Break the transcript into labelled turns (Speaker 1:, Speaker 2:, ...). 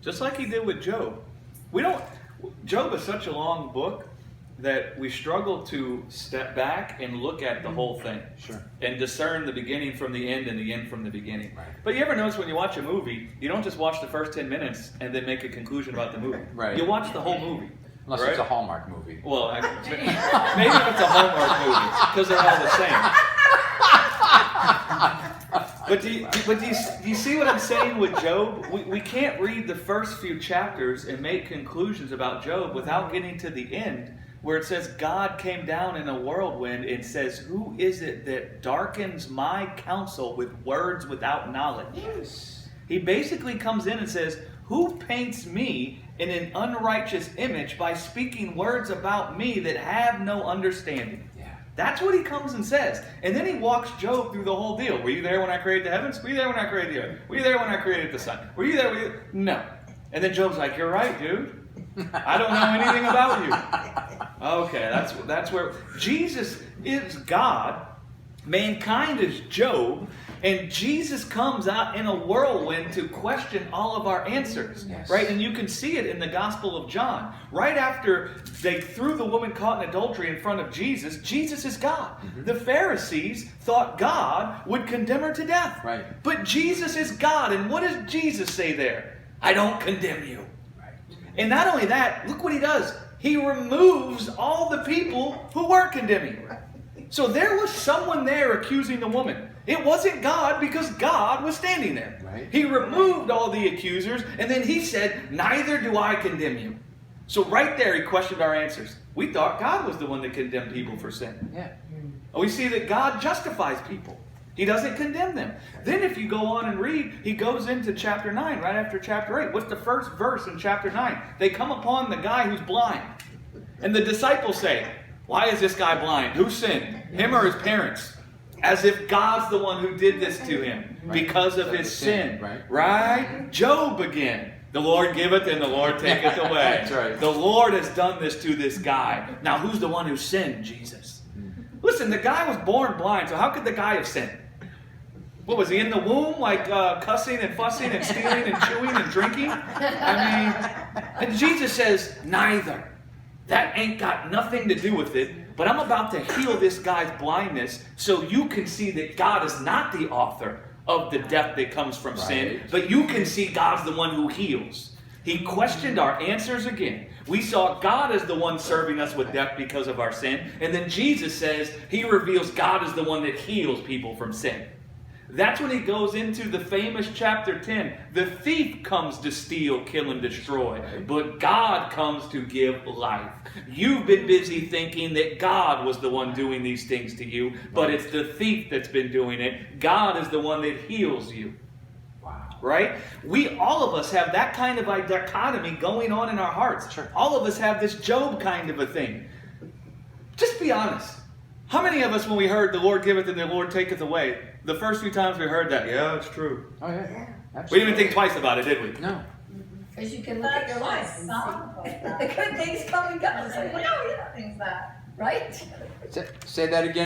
Speaker 1: just like he did with Job. Job is such a long book that we struggle to step back and look at the whole thing.
Speaker 2: Sure.
Speaker 1: And discern the beginning from the end and the end from the beginning.
Speaker 2: Right.
Speaker 1: But you ever notice when you watch a movie, you don't just watch the first 10 minutes and then make a conclusion about the movie.
Speaker 2: Right.
Speaker 1: You watch the whole movie.
Speaker 2: Unless
Speaker 1: right?
Speaker 2: it's a Hallmark movie.
Speaker 1: Well, maybe if it's a Hallmark movie, because they're all the same. But do you see what I'm saying with Job? We can't read the first few chapters and make conclusions about Job without getting to the end, where it says God came down in a whirlwind and says, who is it that darkens my counsel with words without knowledge?
Speaker 2: Yes.
Speaker 1: He basically comes in and says, who paints me in an unrighteous image by speaking words about me that have no understanding?
Speaker 2: Yeah.
Speaker 1: That's what he comes and says. And then he walks Job through the whole deal. Were you there when I created the heavens? Were you there when I created the earth? Were you there when I created the sun? Were you there? No. And then Job's like, you're right, dude. I don't know anything about you. Okay, that's where Jesus is God. Mankind is Job. And Jesus comes out in a whirlwind to question all of our answers,
Speaker 2: yes.
Speaker 1: right? And you can see it in the Gospel of John. Right after they threw the woman caught in adultery in front of Jesus, Jesus is God. Mm-hmm. The Pharisees thought God would condemn her to death.
Speaker 2: Right.
Speaker 1: But Jesus is God. And what does Jesus say there? I don't condemn you.
Speaker 2: Right.
Speaker 1: And not only that, look what he does. He removes all the people who were condemning her. So there was someone there accusing the woman. It wasn't God, because God was standing there.
Speaker 2: Right.
Speaker 1: He removed all the accusers, and then he said, neither do I condemn you. So right there he questioned our answers. We thought God was the one that condemned people for sin.
Speaker 2: Yeah.
Speaker 1: We see that God justifies people. He doesn't condemn them. Then if you go on and read, he goes into chapter 9, right after chapter 8. What's the first verse in chapter 9? They come upon the guy who's blind. And the disciples say, why is this guy blind? Who sinned? Him or his parents? As if God's the one who did this to him because of his sin. Right? Job again. The Lord giveth and the Lord taketh away.
Speaker 2: That's right.
Speaker 1: The Lord has done this to this guy. Now who's the one who sinned? Jesus. Listen, the guy was born blind, so how could the guy have sinned? What, was he in the womb like cussing and fussing and stealing and chewing and drinking? I mean, and Jesus says, neither. That ain't got nothing to do with it, but I'm about to heal this guy's blindness so you can see that God is not the author of the death that comes from sin, but you can see God's the one who heals. He questioned our answers again. We saw God as the one serving us with death because of our sin, and then Jesus says he reveals God is the one that heals people from sin. That's when he goes into the famous chapter 10. The thief comes to steal, kill, and destroy. But God comes to give life. You've been busy thinking that God was the one doing these things to you. But it's the thief that's been doing it. God is the one that heals you.
Speaker 2: Wow.
Speaker 1: Right? All of us have that kind of a dichotomy going on in our hearts.
Speaker 2: Sure.
Speaker 1: All of us have this Job kind of a thing. Just be honest. How many of us, when we heard the Lord giveth and the Lord taketh away, the first few times we heard that, yeah, it's true.
Speaker 2: Oh, yeah.
Speaker 1: We
Speaker 2: Absolutely.
Speaker 1: didn't even think twice about it, did we?
Speaker 2: No.
Speaker 3: Because you can look at your life and see the good things come and go. It's like, well, no, yeah, things that. Right?
Speaker 2: Say that again.